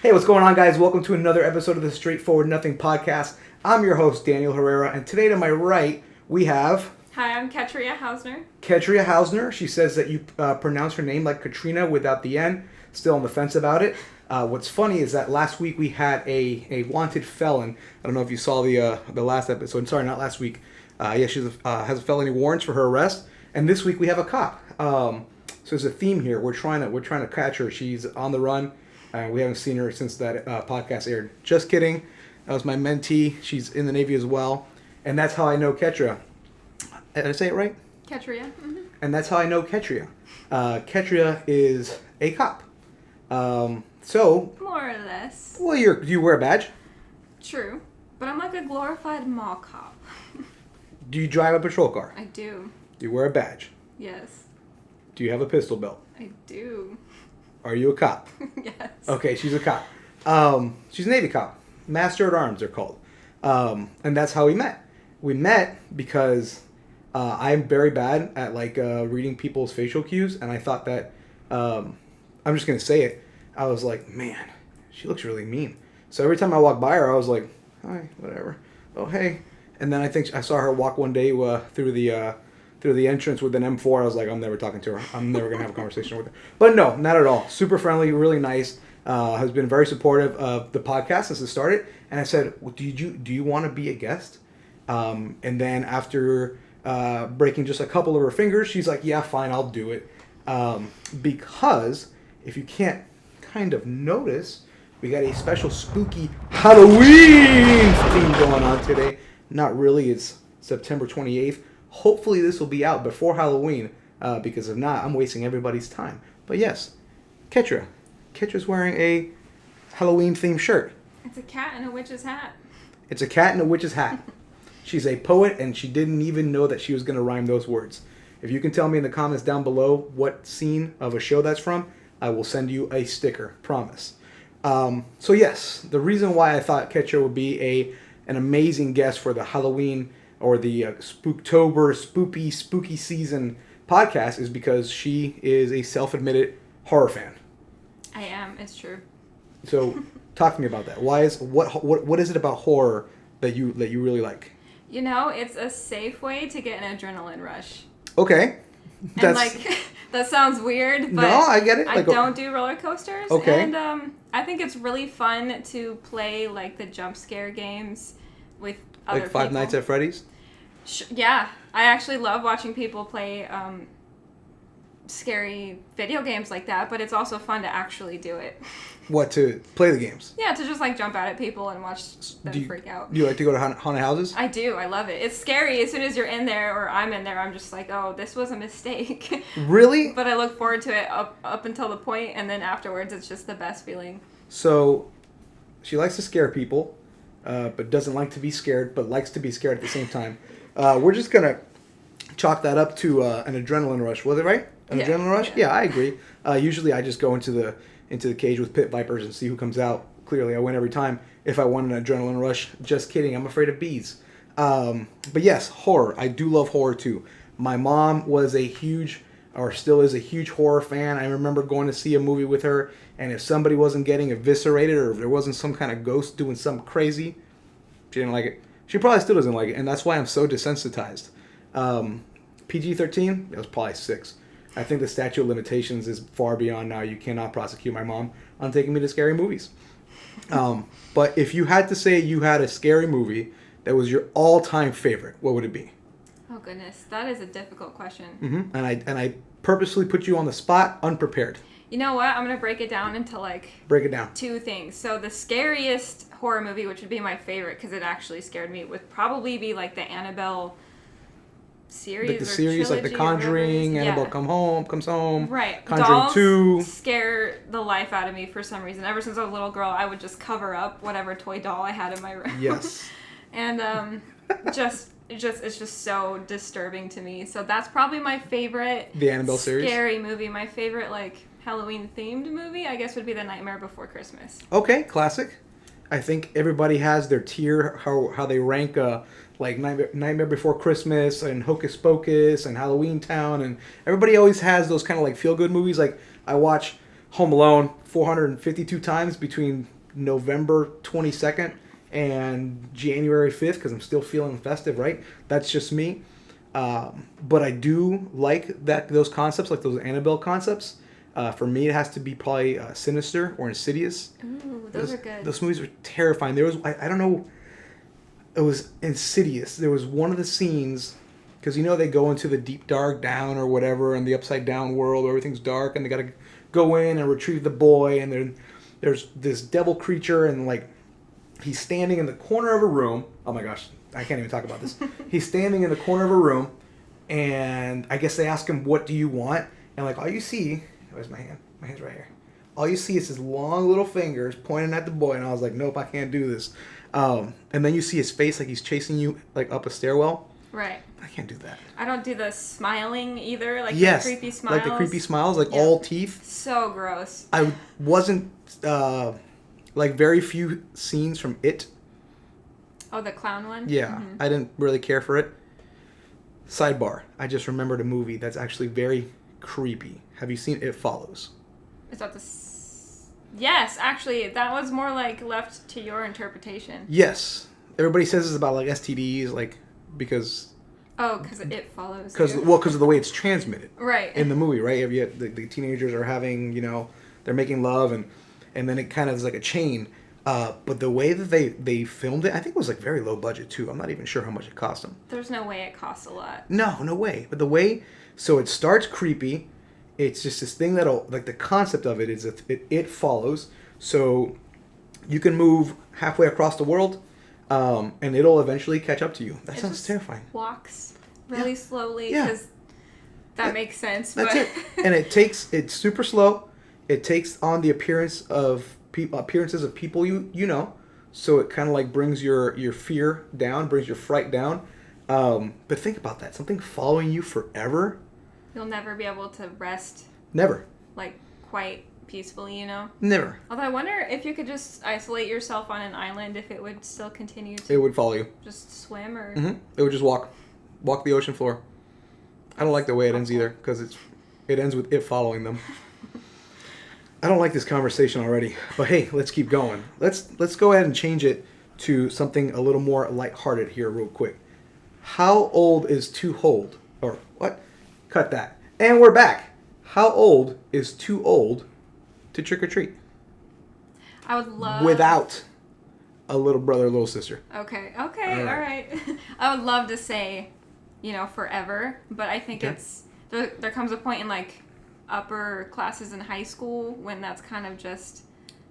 Hey, what's going on, guys? Welcome to another episode of the Straightforward Nothing Podcast. I'm your host, Daniel Herrera, and today to my right, we have... Hi, I'm Ketria Hausner. Ketria Hausner. She says that you pronounce her name like Katrina without the N. Still on the fence about it. What's funny is that last week we had a wanted felon. I don't know if you saw the last episode. Sorry, not last week. She has felony warrants for her arrest. And this week we have a cop. So there's a theme here. We're trying to catch her. She's on the run. We haven't seen her since that podcast aired. Just kidding. That was my mentee. She's in the Navy as well. And that's how I know Ketria. Did I say it right? Ketria. Mm-hmm. And that's how I know Ketria. Ketria is a cop. So... More or less. Well, do you wear a badge? True. But I'm like a glorified mall cop. Do you drive a patrol car? I do. Do you wear a badge? Yes. Do you have a pistol belt? I do. Are you a cop? Yes. Okay, she's a cop. She's a Navy cop. Master at Arms, they're called. And that's how we met. We met because I'm very bad at reading people's facial cues, and I thought that I'm just gonna say it. I was like, man, she looks really mean. So every time I walked by her, I was like, hi, whatever. Oh, hey. And then I think I saw her walk one day through the entrance with an M4. I was like, I'm never talking to her. I'm never going to have a conversation with her. But no, not at all. Super friendly, really nice. Has been very supportive of the podcast since it started. And I said, well, do you want to be a guest? And then after breaking just a couple of her fingers, she's like, yeah, fine, I'll do it. Because if you can't kind of notice, we got a special spooky Halloween theme going on today. Not really. It's September 28th. Hopefully this will be out before Halloween, because if not, I'm wasting everybody's time. But yes, Ketria. Ketria's wearing a Halloween-themed shirt. It's a cat in a witch's hat. It's a cat in a witch's hat. She's a poet, and she didn't even know that she was going to rhyme those words. If you can tell me in the comments down below what scene of a show that's from, I will send you a sticker. Promise. So yes, the reason why I thought Ketria would be an amazing guest for the Halloween or the Spooktober, spooky season podcast is because she is a self-admitted horror fan. I am. It's true. So, talk to me about that. What is it about horror that you really like? You know, it's a safe way to get an adrenaline rush. Okay. And that sounds weird, but no, I get it. I don't do roller coasters. Okay. And I think it's really fun to play the jump scare games with other people. Like Five Nights at Freddy's? Yeah, I actually love watching people play scary video games like that, but it's also fun to actually do it. What, to play the games? Yeah, to just jump out at people and watch them freak out. Do you like to go to haunted houses? I do. I love it. It's scary. As soon as you're in there or I'm in there, I'm just like, oh, this was a mistake. Really? But I look forward to it up until the point, and then afterwards it's just the best feeling. So, she likes to scare people, but doesn't like to be scared, but likes to be scared at the same time. We're just going to chalk that up to an adrenaline rush. Was it right? Adrenaline rush? Yeah, I agree. Usually I just go into the cage with pit vipers and see who comes out. Clearly I win every time if I want an adrenaline rush. Just kidding. I'm afraid of bees. But yes, horror. I do love horror too. My mom was still is a huge horror fan. I remember going to see a movie with her, and if somebody wasn't getting eviscerated or if there wasn't some kind of ghost doing something crazy, she didn't like it. She probably still doesn't like it, and that's why I'm so desensitized. PG-13, it was probably 6. I think the statute of limitations is far beyond now. You cannot prosecute my mom on taking me to scary movies. But if you had to say you had a scary movie that was your all-time favorite, what would it be? Oh, goodness. That is a difficult question. Mm-hmm. And I purposely put you on the spot, unprepared. You know what? I'm going to break it down into Break it down. 2 things. So the scariest horror movie, which would be my favorite because it actually scared me, would probably be the Annabelle series, like the series, like The Conjuring, Annabelle Comes Home, right? Conjuring Dolls 2 scare the life out of me for some reason. Ever since I was a little girl, I would just cover up whatever toy doll I had in my room. Yes. And it's just so disturbing to me. So that's probably my favorite. The Annabelle series. Scary movie. My favorite Halloween themed movie, I guess, would be The Nightmare Before Christmas. Okay, classic. I think everybody has their tier, how they rank Nightmare Before Christmas and Hocus Pocus and Halloween Town, and everybody always has those kind of feel-good movies. I watch Home Alone 452 times between November 22nd and January 5th because I'm still feeling festive, right? That's just me. But I do like those concepts, like those Annabelle concepts. For me, it has to be probably Sinister or Insidious. Ooh, those are good. Those movies were terrifying. There was, I don't know, it was Insidious. There was one of the scenes, because they go into the deep dark down or whatever, and the upside down world where everything's dark, and they gotta go in and retrieve the boy, and then there's this devil creature, and like he's standing in the corner of a room. Oh my gosh, I can't even talk about this. He's standing in the corner of a room, and I guess they ask him, "What do you want?" And like all you see, where's my hand? My hand's right here. All you see is his long little fingers pointing at the boy, and I was like, "Nope, I can't do this." And then you see his face like he's chasing you like up a stairwell. Right. I can't do that. I don't do the smiling either, like yes, the creepy smiles. like the creepy smiles, like all teeth. So gross. I wasn't like very few scenes from It. Oh, the clown one? Yeah, Mm-hmm. I didn't really care for it. Sidebar, I just remembered a movie that's actually very creepy. Have you seen It Follows? Is that Yes, actually, that was more like left to your interpretation. Yes. Everybody says it's about like STDs, like because... Oh, because it follows. Because of the way it's transmitted. Right. In the movie, right? The teenagers are having, they're making love, and then it kind of is like a chain. But the way that they filmed it, I think it was like very low budget too. I'm not even sure how much it cost them. There's no way it costs a lot. No way. But the way, so it starts creepy. It's just this thing that'll, like the concept of it is that it follows. So you can move halfway across the world, and it'll eventually catch up to you. That sounds terrifying. Walks really slowly Yeah. because that makes sense. That's but... it. And it's super slow. It takes on the appearances of people you know. So it kind of like brings your fear down, brings your fright down. But think about that. Something following you forever. You'll never be able to rest. Never. Like quite peacefully, Never. Although I wonder if you could just isolate yourself on an island, if it would still continue to... It would follow you. Just swim or... Mm-hmm. It would just walk the ocean floor. I don't like the way it ends either, because it ends with it following them. I don't like this conversation already, but hey, let's keep going. Let's go ahead and change it to something a little more lighthearted here real quick. How old is too old? Or what? Cut that. And we're back. How old is too old to trick or treat? I would love... Without a little brother or little sister. Okay, all right. I would love to say, forever, but I think it's... There comes a point in, like, upper classes in high school when that's kind of just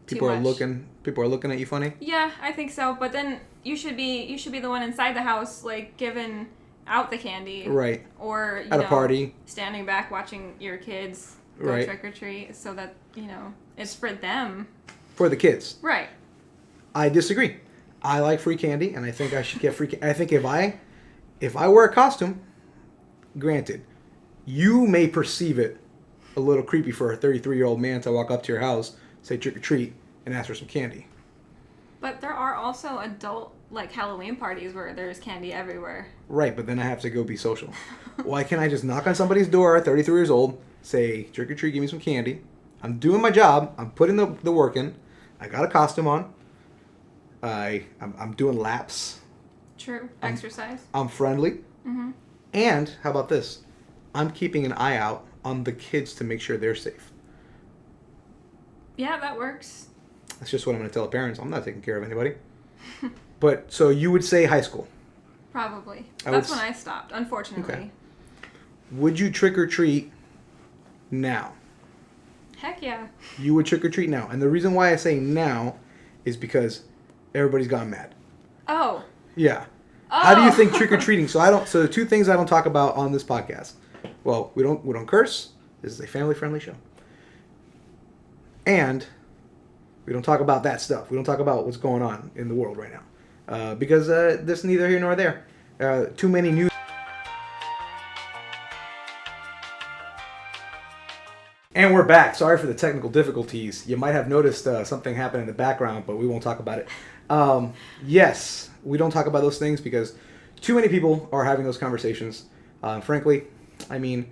People are looking at you funny? Yeah, I think so, but then you should be the one inside the house, like, giving out the candy. Right. Or, at a party. Standing back watching your kids go trick or treat so that, it's for them. For the kids. Right. I disagree. I like free candy, and I think I should get free candy. I think if I wear a costume, granted, you may perceive it a little creepy for a 33-year-old man to walk up to your house, say trick or treat, and ask for some candy. But there are also adult, like, Halloween parties where there's candy everywhere. Right, but then I have to go be social. Why can't I just knock on somebody's door, 33 years old, say, trick or treat, give me some candy. I'm doing my job. I'm putting the work in. I got a costume on. I'm doing laps. True. Exercise. I'm friendly. Mm-hmm. And, how about this? I'm keeping an eye out on the kids to make sure they're safe. Yeah, that works. That's just what I'm going to tell the parents. I'm not taking care of anybody. But, so you would say high school? Probably. That's when I stopped, unfortunately. Okay. Would you trick or treat now? Heck yeah. You would trick or treat now. And the reason why I say now is because everybody's gone mad. Oh. Yeah. Oh. How do you think trick or treating? So the two things I don't talk about on this podcast. Well, we don't curse. This is a family-friendly show. And we don't talk about that stuff. We don't talk about what's going on in the world right now. Because there's neither here nor there. Too many news. And we're back. Sorry for the technical difficulties. You might have noticed something happened in the background, but we won't talk about it. Yes, we don't talk about those things because too many people are having those conversations. Frankly, I mean,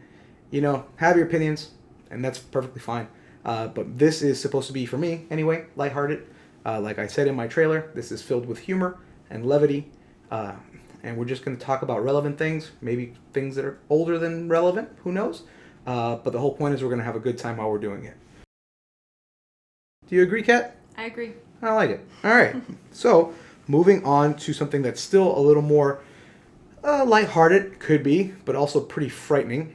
have your opinions, and that's perfectly fine. But this is supposed to be, for me anyway, lighthearted. Like I said in my trailer, this is filled with humor and levity. And we're just going to talk about relevant things, maybe things that are older than relevant, who knows? But the whole point is we're going to have a good time while we're doing it. Do you agree, Kat? I agree. I like it. All right. So, moving on to something that's still a little more lighthearted, could be, but also pretty frightening.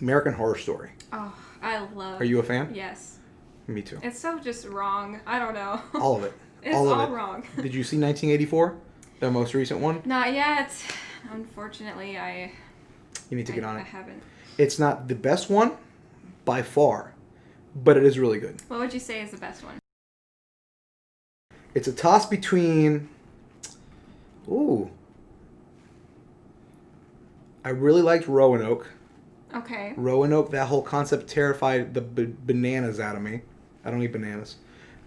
American Horror Story. Oh, I love. Are you a fan? Yes. Me too. It's so just wrong. I don't know. All of it. It's all wrong. Did you see 1984? Their most recent one? Not yet. Unfortunately, You need to get on it. I haven't. It's not the best one by far, but it is really good. What would you say is the best one? It's a toss between... Ooh. I really liked Roanoke. Okay. Roanoke, that whole concept terrified the bananas out of me. I don't eat bananas.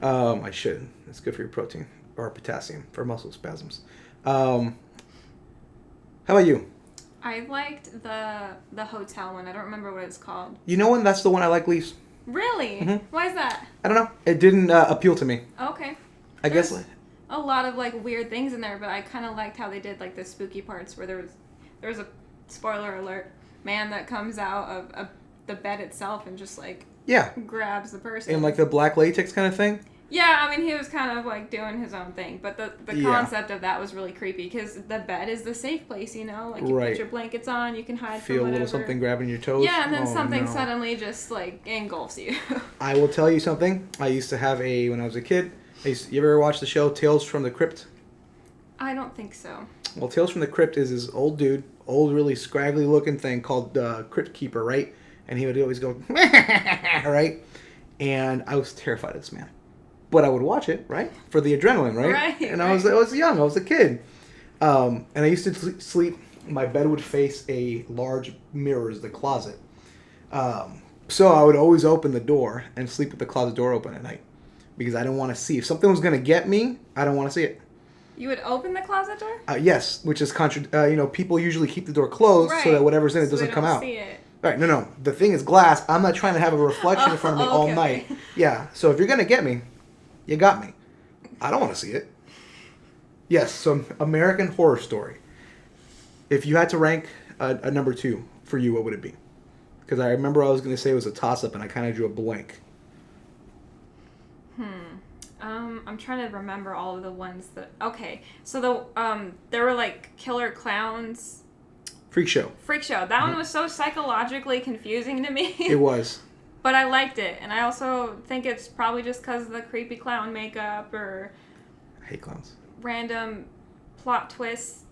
I should. It's good for your protein. Or potassium for muscle spasms. How about you? I liked the hotel one. I don't remember what it's called. You know what? That's the one I like least. Really? Mm-hmm. Why is that? I don't know. It didn't appeal to me. Okay. I guess. A lot of like weird things in there, but I kind of liked how they did like the spooky parts where there was a spoiler alert man that comes out of the bed itself and just like grabs the person. And like the black latex kind of thing. Yeah, I mean, he was kind of, like, doing his own thing. But the concept of that was really creepy because the bed is the safe place, you know? Like, you put your blankets on, you can hide from whatever. Feel a little something grabbing your toes. Yeah, and then something suddenly just, like, engulfs you. I will tell you something. I used to have when I was a kid, you ever watch the show Tales from the Crypt? I don't think so. Well, Tales from the Crypt is this old dude, really scraggly looking thing called Crypt Keeper, right? And he would always go, right? And I was terrified of this man. But I would watch it, right? For the adrenaline, right? Right. And I was young. I was a kid. And I used to sleep. My bed would face a large mirror as the closet. So I would always open the door and sleep with the closet door open at night. Because I didn't want to see. If something was going to get me, I don't want to see it. You would open the closet door? Yes, which is people usually keep the door closed so that whatever's in it doesn't come out. See it. Right, no. The thing is glass. I'm not trying to have a reflection in front of me all night. Yeah, so if you're going to get me, you got me. I don't want to see it. Yes, so American Horror Story. If you had to rank a number 2 for you, what would it be? Because I remember I was going to say it was a toss-up, and I kind of drew a blank. I'm trying to remember all of the ones that... Okay, so there were, like, killer clowns... Freak Show. That one was so psychologically confusing to me. It was. But I liked it, and I also think it's probably just because of the creepy clown makeup or... I hate clowns. Random plot twists,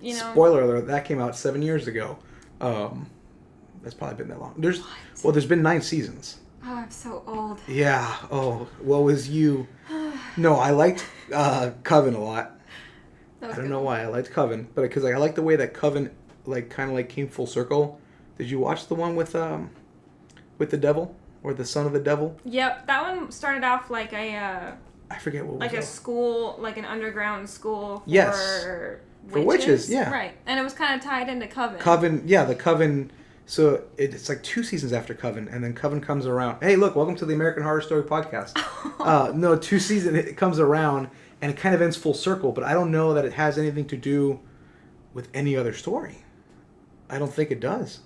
you know. Spoiler alert, that came out 7 years ago. That's probably been that long. There's been 9 seasons. Oh, I'm so old. Yeah. Oh, what was you? No, I liked Coven a lot. I don't know why I liked Coven, but because I like the way that Coven kind of came full circle. Did you watch the one with the devil or the son of the devil? Yep, that one started off like I forget what was like a school, like an underground school for witches. Yeah, right, and it was kind of tied into Coven. The Coven. So it's like 2 seasons after Coven, and then Coven comes around. Hey, look, welcome to the American Horror Story Podcast. 2 seasons it comes around, and it kind of ends full circle. But I don't know that it has anything to do with any other story. I don't think it does.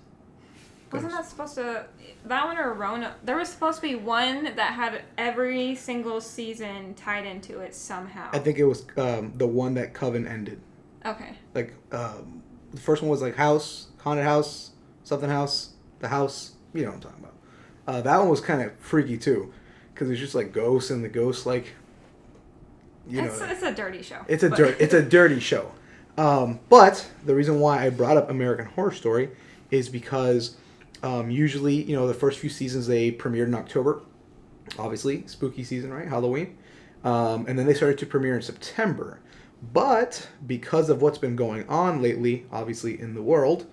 Wasn't that supposed to... That one or Rona... There was supposed to be one that had every single season tied into it somehow. I think it was the one that Coven ended. Okay. Like, the first one was like House, Haunted House, something House, The House. You know what I'm talking about. That one was kind of freaky, too. Because it's just like ghosts, and the ghosts, like... It's a dirty show. It's a dirty show. But the reason why I brought up American Horror Story is because usually, the first few seasons they premiered in October. Obviously, spooky season, right? Halloween. And then they started to premiere in September. But because of what's been going on lately, obviously, in the world,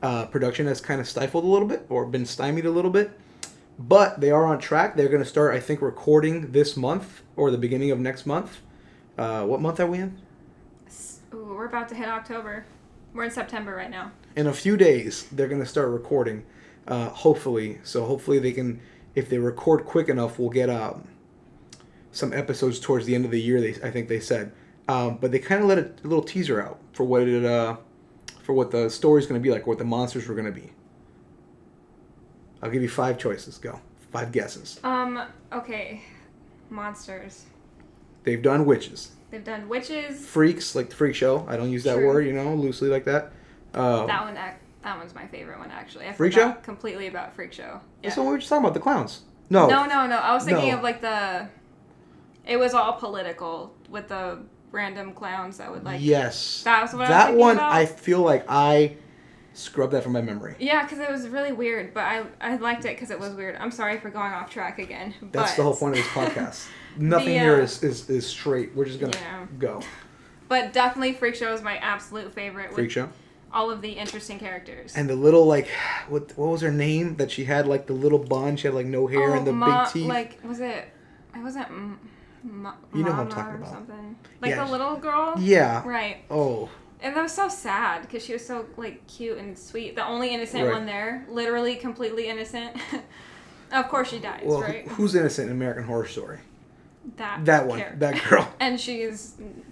production has kind of stifled a little bit or been stymied a little bit. But they are on track. They're going to start, I think, recording this month or the beginning of next month. What month are we in? Ooh, we're about to hit October. We're in September right now. In a few days, they're going to start recording, hopefully. So hopefully they can if they record quick enough, we'll get some episodes towards the end of the year. I think they said, but they kind of let a little teaser out for what the story's going to be like, what the monsters were going to be. I'll give you 5 choices. Go. 5 guesses. Okay. Monsters. They've done witches. They've done witches. Freaks, like the freak show. I don't use that word, loosely like that. That one's my favorite one, actually. I Freak forgot show? Completely about Freak Show. Yeah. That's what we were just talking about, the clowns. No. No. I was thinking of like it was all political with the random clowns that would like... Yes. That was what I was thinking one, about. I feel like I scrubbed that from my memory. Yeah, because it was really weird, but I liked it because it was weird. I'm sorry for going off track again. That's the whole point of this podcast. Nothing here is straight. We're just going to go. But definitely Freak Show is my absolute favorite. Freak Show? All of the interesting characters. And the little, like, what was her name? That she had, like, the little bun. She had, like, no hair and the big teeth. Like, was it... It wasn't... You know what I'm talking about. Something. Like the little girl? Yeah. Right. Oh. And that was so sad because she was so like cute and sweet. The only innocent one there, literally completely innocent. Of course she dies, right? Who's innocent in American Horror Story? That one, character. that girl. And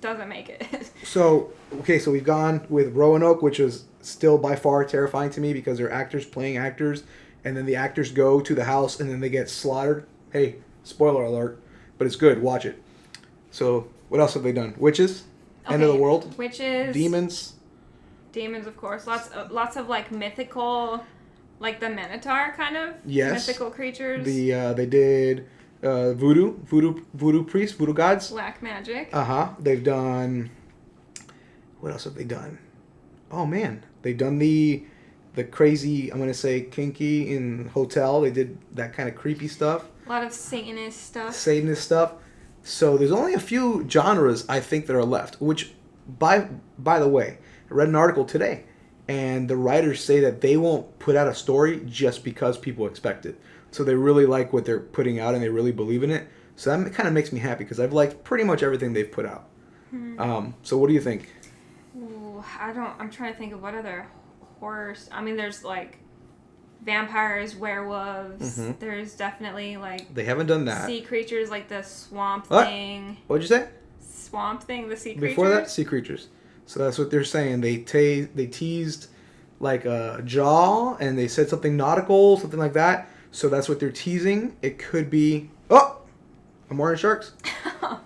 doesn't make it. So we've gone with Roanoke, which was still by far terrifying to me because they're actors playing actors, and then the actors go to the house and then they get slaughtered. Hey, spoiler alert. But it's good. Watch it. So, what else have they done? Witches? Okay. End of the world? Witches. Demons? Demons, of course. Lots of like mythical, like the Minotaur kind of. Yes. Mythical creatures. They did voodoo priests, voodoo gods. Black magic. They've done... What else have they done? Oh, man. They've done the crazy, I'm going to say, kinky in hotel. They did that kind of creepy stuff. A lot of Satanist stuff. So there's only a few genres I think that are left, which, by the way, I read an article today, and the writers say that they won't put out a story just because people expect it. So they really like what they're putting out, and they really believe in it. So that kind of makes me happy, because I've liked pretty much everything they've put out. So what do you think? Ooh, I'm trying to think of what other horrors. I mean, there's like... vampires, werewolves. Mm-hmm. There's definitely like... They haven't done that. Sea creatures like the swamp thing. What'd you say? Swamp thing, the sea creatures. Before that, sea creatures. So that's what they're saying. They teased like a jaw, and they said something nautical, something like that. So that's what they're teasing. It could be... Oh! I'm wearing sharks.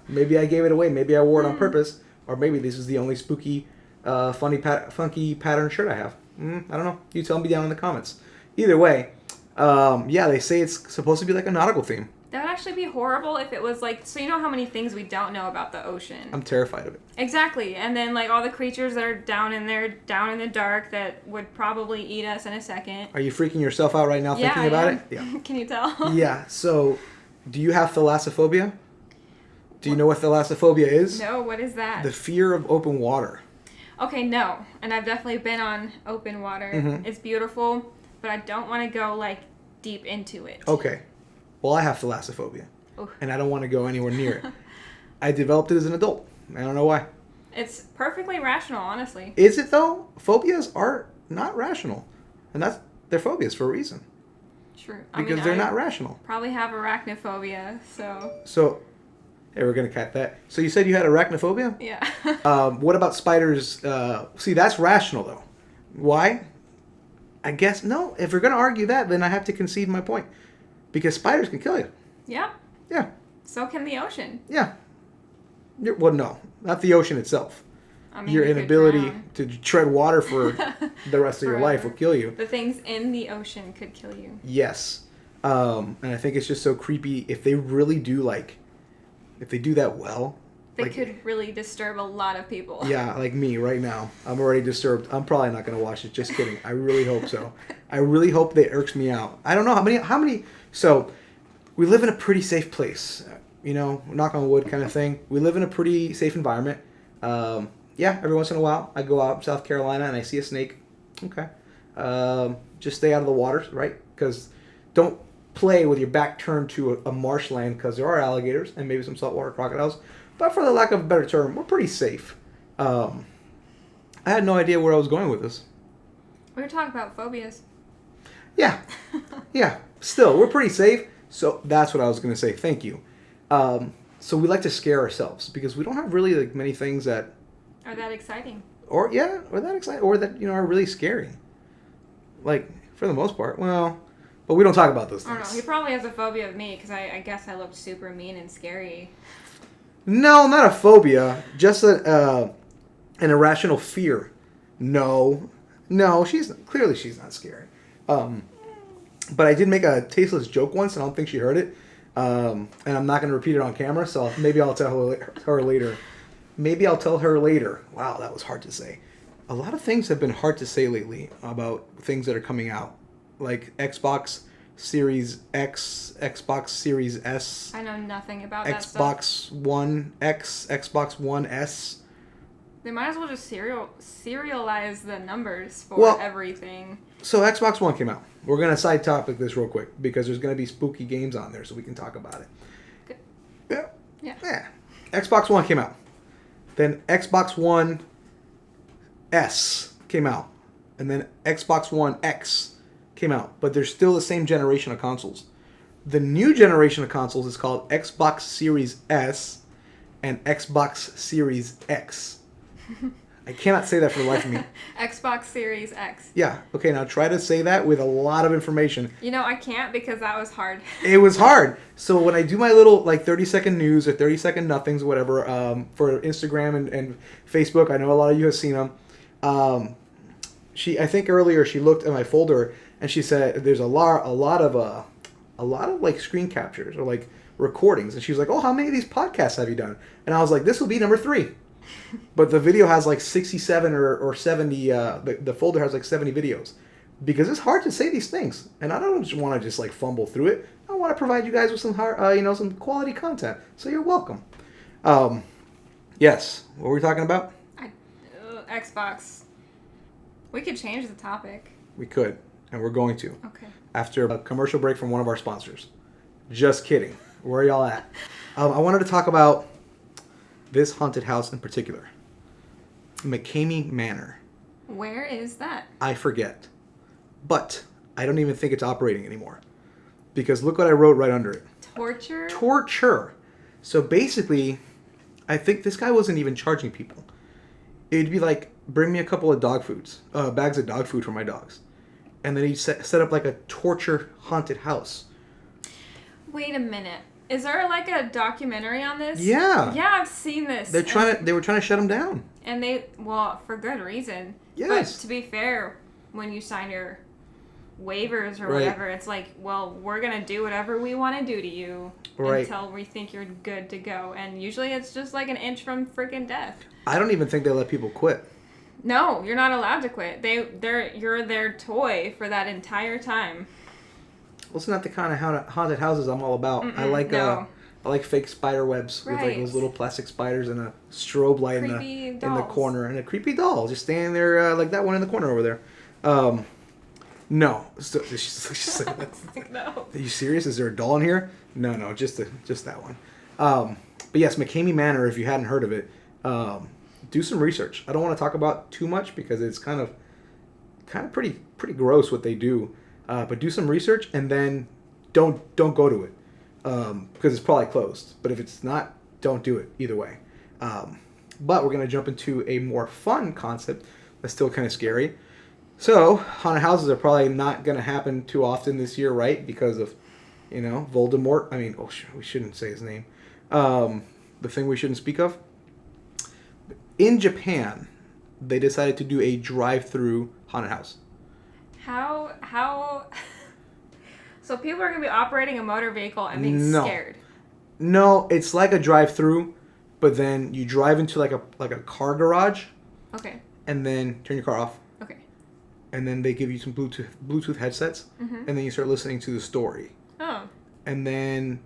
Maybe I gave it away. Maybe I wore it on purpose. Or maybe this is the only spooky, funky pattern shirt I have. I don't know. You tell me down in the comments. Either way, they say it's supposed to be like a nautical theme. That would actually be horrible if it was like... So you know how many things we don't know about the ocean? I'm terrified of it. Exactly. And then like all the creatures that are down in there, down in the dark, that would probably eat us in a second. Are you freaking yourself out right now thinking about it? Yeah. Can you tell? Yeah. So, do you have thalassophobia? Do you know what thalassophobia is? No, what is that? The fear of open water. Okay, no. And I've definitely been on open water. Mm-hmm. It's beautiful, but I don't want to go like deep into it. Okay. Well, I have thalassophobia. Ooh. And I don't want to go anywhere near it. I developed it as an adult. I don't know why. It's perfectly rational, honestly. Is it though? Phobias are not rational. And they're phobias for a reason. True. Because they're not rational. Probably have arachnophobia, so... So, hey, we're going to cut that. So you said you had arachnophobia? Yeah. What about spiders? See, that's rational though. Why? I guess, no. If we're going to argue that, then I have to concede my point. Because spiders can kill you. Yeah. Yeah. So can the ocean. Yeah. Well, no. Not the ocean itself. I mean, your inability to tread water for the rest of your life will kill you. The things in the ocean could kill you. Yes. And I think it's just so creepy. If they really do, if they do that well... They could really disturb a lot of people. Yeah, like me right now. I'm already disturbed. I'm probably not going to watch it. Just kidding. I really hope so. I really hope that irks me out. I don't know how many... So, we live in a pretty safe place. Knock on wood kind of thing. We live in a pretty safe environment. Every once in a while, I go out in South Carolina and I see a snake. Okay. Just stay out of the waters, right? Because don't play with your back turned to a marshland, because there are alligators and maybe some saltwater crocodiles. But for the lack of a better term, we're pretty safe. I had no idea where I was going with this. We were talking about phobias. Yeah. Yeah. Still, we're pretty safe. So that's what I was going to say. Thank you. So we like to scare ourselves because we don't have really like many things that are that exciting. Or that exciting, or that are really scary. Like for the most part, well, but we don't talk about those things. I don't know. He probably has a phobia of me because I guess I looked super mean and scary. No, not a phobia, just an irrational fear. No, she's not scary. But I did make a tasteless joke once, and I don't think she heard it. And I'm not going to repeat it on camera, so maybe I'll tell her later. Wow, that was hard to say. A lot of things have been hard to say lately about things that are coming out. Like Xbox Series X, Xbox Series S. I know nothing about that stuff. Xbox One X, Xbox One S. They might as well just serialize the numbers for everything. So Xbox One came out. We're going to side topic this real quick because there's going to be spooky games on there so we can talk about it. Good. Yeah. Xbox One came out. Then Xbox One S came out. And then Xbox One X came out. But they're still the same generation of consoles. The new generation of consoles is called Xbox Series S and Xbox Series X. I cannot say that for the life of me. Xbox Series X. Yeah. Okay, now try to say that with a lot of information. I can't because that was hard. It was hard. So when I do my little 30-second news or 30-second nothings, whatever, for Instagram and Facebook, I know a lot of you have seen them. I think earlier she looked at my folder and she said there's a lot of screen captures or recordings, and she was like, "Oh, how many of these podcasts have you done?" And I was like, "This will be number 3." But the video has 67 or 70. The folder has 70 videos, because it's hard to say these things, and I don't just want to fumble through it. I want to provide you guys with some some quality content. So you're welcome. Yes. What were we talking about? Xbox. We could change the topic. We could, and we're going to. Okay. After a commercial break from one of our sponsors. Just kidding. Where are y'all at? I wanted to talk about this haunted house in particular. Mckamey Manor. Where is that? I forget. But I don't even think it's operating anymore. Because look what I wrote right under it. Torture. So basically, I think this guy wasn't even charging people. It'd be like, bring me a couple of bags of dog food for my dogs. And then he'd set up a torture haunted house. Wait a minute. Is there a documentary on this? Yeah. Yeah, I've seen this. They were trying to shut him down. And for good reason. Yes. But to be fair, when you sign your waivers or whatever, it's we're going to do whatever we want to do to you until we think you're good to go. And usually it's just an inch from freaking death. I don't even think they let people quit. No, you're not allowed to quit. You're their toy for that entire time. Well, it's not the kind of haunted houses I'm all about. I like fake spider webs with those little plastic spiders and a strobe light in the corner and a creepy doll just standing there like that one in the corner over there. No. She's like, no. Are you serious? Is there a doll in here? No, just that one. But yes, Mckamey Manor. If you hadn't heard of it, do some research. I don't want to talk about too much because it's kind of pretty gross what they do. But do some research and then don't go to it because it's probably closed. But if it's not, don't do it either way. But we're gonna jump into a more fun concept that's still kind of scary. So haunted houses are probably not gonna happen too often this year, right? Because of Voldemort. I mean, we shouldn't say his name. The thing we shouldn't speak of. In Japan, they decided to do a drive-through haunted house. How? So people are going to be operating a motor vehicle and being scared. No, it's like a drive-through, but then you drive into like a car garage. Okay. And then turn your car off. Okay. And then they give you some Bluetooth headsets, and then you start listening to the story. Oh. And then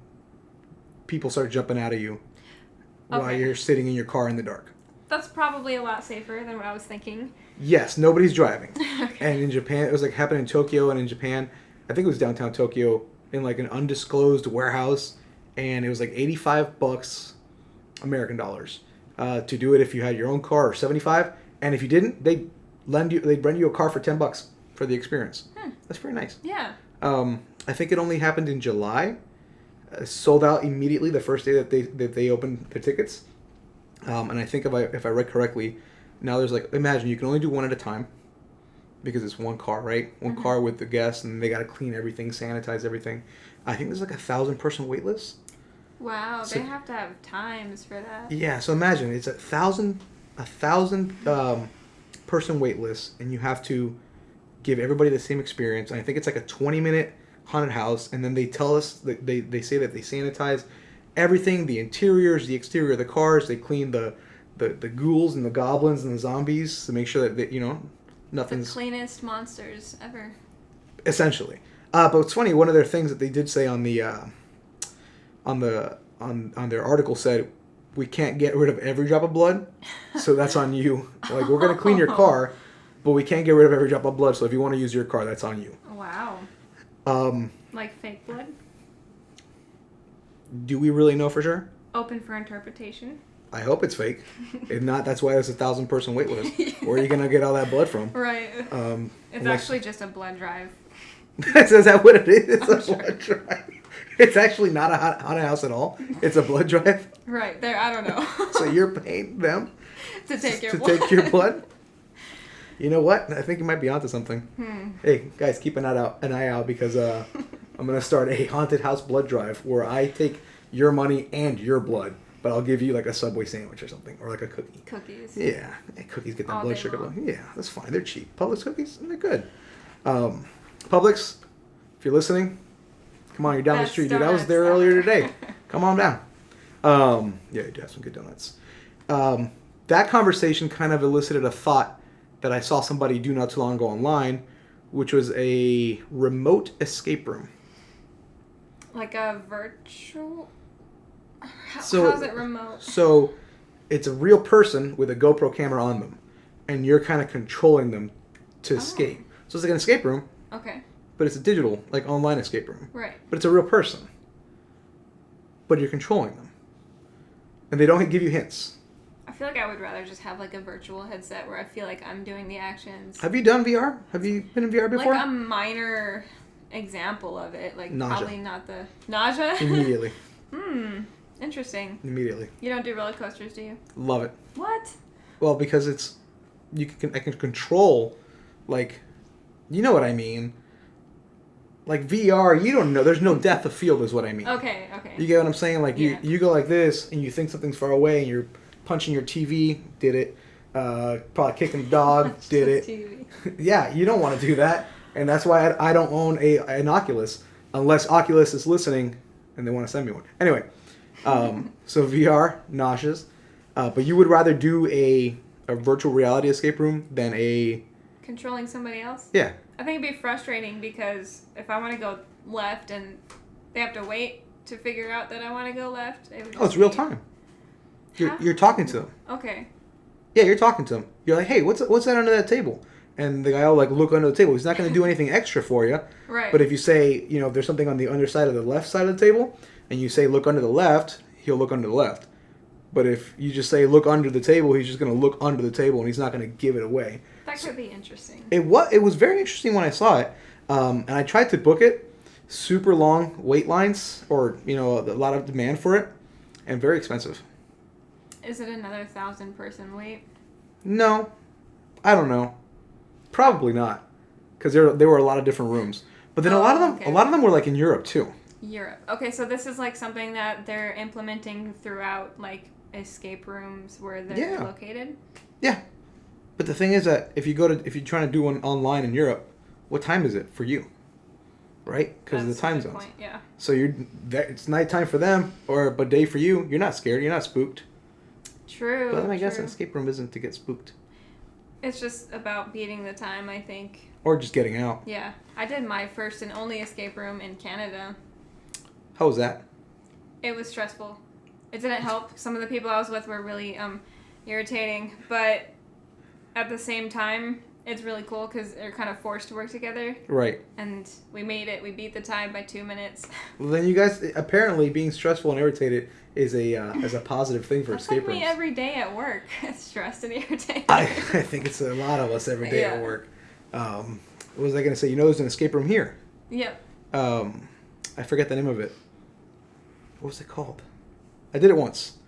people start jumping out of you while you're sitting in your car in the dark. That's probably a lot safer than what I was thinking. Yes, nobody's driving. Okay. And in Japan, it was happening in Tokyo, and in Japan, I think it was downtown Tokyo, in an undisclosed warehouse, and it was $85 American dollars to do it if you had your own car, or $75, and if you didn't, they'd rent you a car for $10 for the experience. That's pretty nice. Yeah. I think it only happened in July, sold out immediately the first day that they opened their tickets. And I think if I read correctly, now there's like, imagine you can only do one at a time because it's one car, right? One car with the guests, and they got to clean everything, sanitize everything. I think there's like 1,000-person wait list. Wow, so, they have to have times for that. Yeah, so imagine it's 1,000 person wait list, and you have to give everybody the same experience. And I think it's like a 20-minute haunted house, and then they tell us that they say that they sanitize everything, the interiors, the exterior of the cars. They clean the ghouls and the goblins and the zombies to make sure that nothing's the cleanest monsters ever. Essentially, but it's funny. One of their things that they did say on their article said, we can't get rid of every drop of blood, so that's on you. Like, we're gonna clean your car, but we can't get rid of every drop of blood. So if you want to use your car, that's on you. Wow. Like fake blood? Do we really know for sure? Open for interpretation. I hope it's fake. If not, that's why there's a 1,000-person wait list. Where are you gonna get all that blood from? Right. It's actually just a blood drive. Is that what it is? It's a blood drive. It's actually not a haunted house at all. It's a blood drive. Right there. I don't know. So you're paying them to take your to blood. take your blood. You know what? I think you might be onto something. Hey guys, keep an eye out because I'm gonna start a haunted house blood drive where I take your money and your blood, but I'll give you like a Subway sandwich or something, or like a cookie. Cookies. Yeah, cookies get that all blood day sugar low. long. Yeah, that's fine. They're cheap. Publix cookies, they're good. Publix, if you're listening, come on, you're down the street, dude. I was there earlier today. Come on down. Yeah, you do have some good donuts. That conversation kind of elicited a thought that I saw somebody do not too long ago online, which was a remote escape room. Like a virtual? How's it remote? So it's a real person with a GoPro camera on them, and you're kind of controlling them to escape. So it's like an escape room. Okay. But it's a digital, like online escape room. Right. But it's a real person. But you're controlling them. And they don't give you hints. I feel like I would rather just have like a virtual headset where I feel like I'm doing the actions. Have you done VR? Have you been in VR before? Like a minor example of it. Like nausea. Probably not the... Nausea? Immediately. Interesting. Immediately. You don't do roller coasters, do you? Love it. What? Well, because it's... I can control, like... You know what I mean. Like VR, you don't know. There's no depth of field is what I mean. Okay. You get what I'm saying? Like you go like this and you think something's far away and you're punching your TV, did it. Probably kicking the dog, did it. TV. Yeah, you don't want to do that. And that's why I don't own an Oculus unless Oculus is listening and they want to send me one. Anyway, so VR, nauseous. But you would rather do a virtual reality escape room than a... Controlling somebody else? Yeah. I think it'd be frustrating because if I want to go left and they have to wait to figure out that I want to go left, it would just it's real time. You're talking to them. Okay. Yeah, you're talking to them. You're like, hey, what's that under that table? And the guy will like look under the table. He's not going to do anything extra for you. Right. But if you say, if there's something on the underside of the left side of the table, and you say look under the left, he'll look under the left. But if you just say look under the table, he's just going to look under the table and he's not going to give it away. That could be interesting. It was very interesting when I saw it. And I tried to book it. Super long wait lines or, a lot of demand for it. And very expensive. Is it another 1,000-person wait? No. I don't know. Probably not. Because there were a lot of different rooms. But then a lot of them were like in Europe too. Europe. Okay, so this is like something that they're implementing throughout like escape rooms where they're located? Yeah. But the thing is that if you're trying to do one online in Europe, what time is it for you? Right? Because of the time zones. Point, yeah. So it's nighttime for them, but day for you. You're not scared. You're not spooked. True. But I guess an escape room isn't to get spooked. It's just about beating the time, I think. Or just getting out. Yeah. I did my first and only escape room in Canada. How was that? It was stressful. It didn't help. Some of the people I was with were really irritating, but at the same time, it's really cool because they're kind of forced to work together. Right. And we made it. We beat the time by 2 minutes. Well, then you guys, apparently being stressful and irritated is a positive thing for escape rooms. That's like me every day at work. Stressed and irritated. I think it's a lot of us every day at work. What was I going to say? There's an escape room here. Yep. I forget the name of it. what was it called? I did it once.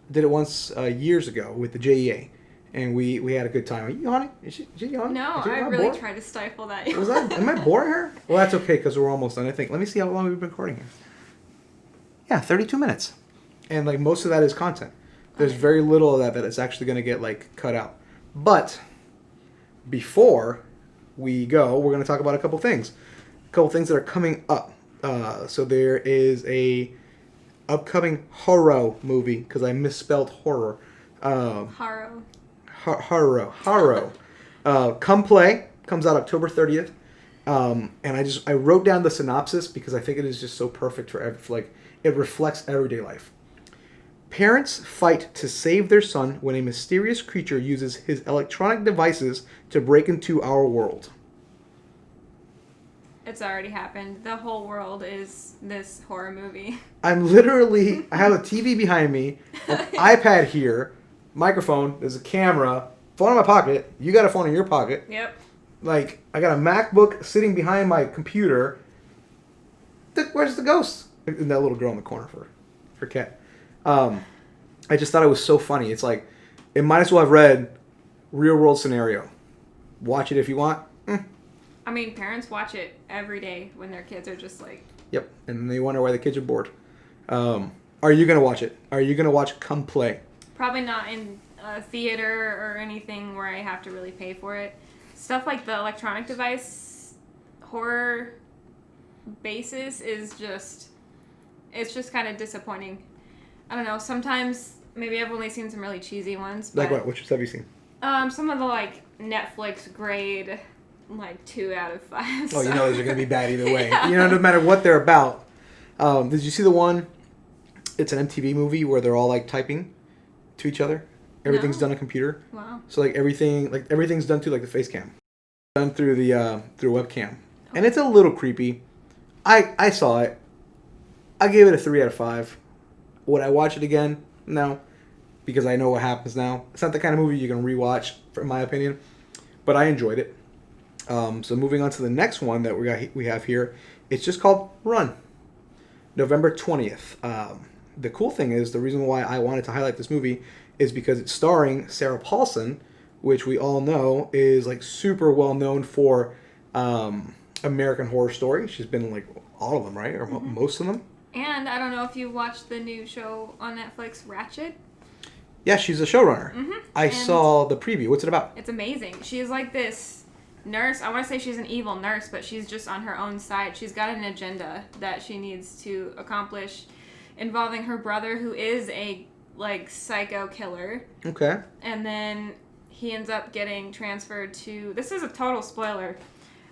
Years ago with the JEA. And we had a good time. Are you yawning? Is she yawning? No, I really tried to stifle that. Was that? Am I boring her? Well, that's okay because we're almost done. I think. Let me see how long we've been recording here. Yeah, 32 minutes, and like most of that is content. There's very little of that is actually going to get like cut out. But before we go, we're going to talk about a couple things that are coming up. So there is a upcoming horror movie because I misspelled horror. Horror. Come Play comes out October 30th. And I wrote down the synopsis because I think it is just so perfect for it reflects everyday life. Parents fight to save their son when a mysterious creature uses his electronic devices to break into our world. It's already happened. The whole world is this horror movie. I have a TV behind me, an iPad here, microphone, there's a camera, phone in my pocket. You got a phone in your pocket. Yep. Like, I got a MacBook sitting behind my computer. Where's the ghost? And that little girl in the corner for Kat. I just thought it was so funny. It's like, it might as well have read Real World Scenario. Watch it if you want. I mean, parents watch it every day when their kids are just like... Yep, and they wonder why the kids are bored. Are you going to watch it? Are you going to watch Come Play? Probably not in a theater or anything where I have to really pay for it. Stuff like the electronic device horror basis is just... It's just kind of disappointing. I don't know, sometimes... Maybe I've only seen some really cheesy ones. Like what? Which have you seen? Some of the, like, Netflix grade... Like 2 out of 5. Oh, you know those are going to be bad either way. Yeah. You know, no matter what they're about. Did you see the one? It's an MTV movie where they're all like typing to each other. Everything's done on a computer. Wow. So like everything's done through like the face cam, done through the through webcam, and it's a little creepy. I saw it. I gave it a 3 out of 5. Would I watch it again? No, because I know what happens now. It's not the kind of movie you can rewatch, in my opinion. But I enjoyed it. So moving on to the next one that we have here, it's just called Run, November 20th. The cool thing is, the reason why I wanted to highlight this movie is because it's starring Sarah Paulson, which we all know is like super well known for American Horror Story. She's been in like all of them, right? Or most of them. And I don't know if you watched the new show on Netflix, Ratched. Yeah, she's a showrunner. I saw the preview. What's it about? It's amazing. She's like this nurse. I want to say she's an evil nurse, but she's just on her own side. She's got an agenda that she needs to accomplish involving her brother, who is a like psycho killer. Okay. And then he ends up getting transferred to... This is a total spoiler.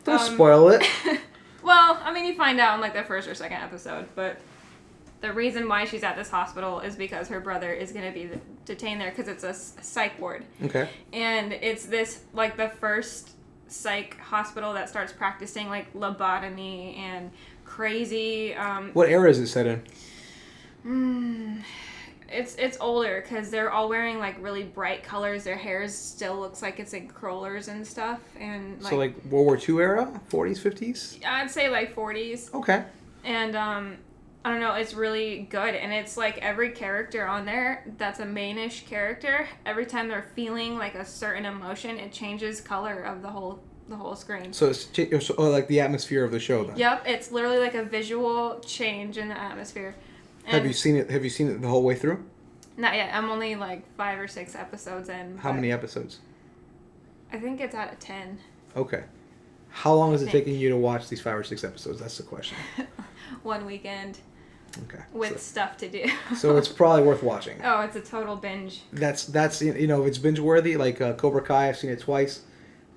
Don't spoil it. Well, I mean, you find out in like the first or second episode, but the reason why she's at this hospital is because her brother is going to be detained there because it's a psych ward. Okay. And it's this, like, the first psych hospital that starts practicing like lobotomy and crazy what era is it set in? It's older because they're all wearing like really bright colors. Their hair still looks like it's in curlers and stuff. And like, so like World War II era, 40s, 50s. I'd say like 40s. Okay. And I don't know, it's really good. And it's like every character on there that's a mainish character, every time they're feeling like a certain emotion, it changes color of the whole screen. So it's like the atmosphere of the show then. Yep, it's literally like a visual change in the atmosphere. And have you seen it the whole way through? Not yet. I'm only like 5 or 6 episodes in. How many episodes? I think it's out of 10. Okay. How long is it taking you to watch these 5 or 6 episodes? That's the question. 1 weekend. Okay. With stuff to do. So it's probably worth watching. Oh, it's a total binge. That's you know, it's binge worthy. Like Cobra Kai, I've seen it twice.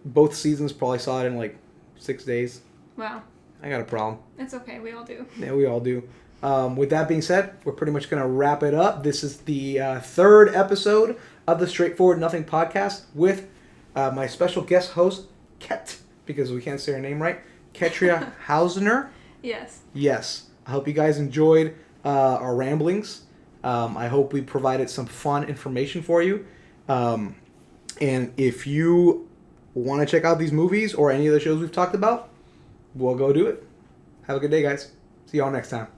Both seasons, probably saw it in like 6 days. Wow. I got a problem. It's okay. We all do. Yeah, we all do. With that being said, we're pretty much going to wrap it up. This is the third episode of the Straightforward Nothing podcast with my special guest host, Ket, because we can't say her name right, Ketria Hausner. Yes. Yes. I hope you guys enjoyed our ramblings. I hope we provided some fun information for you. And if you want to check out these movies or any of the shows we've talked about, we'll go do it. Have a good day, guys. See y'all next time.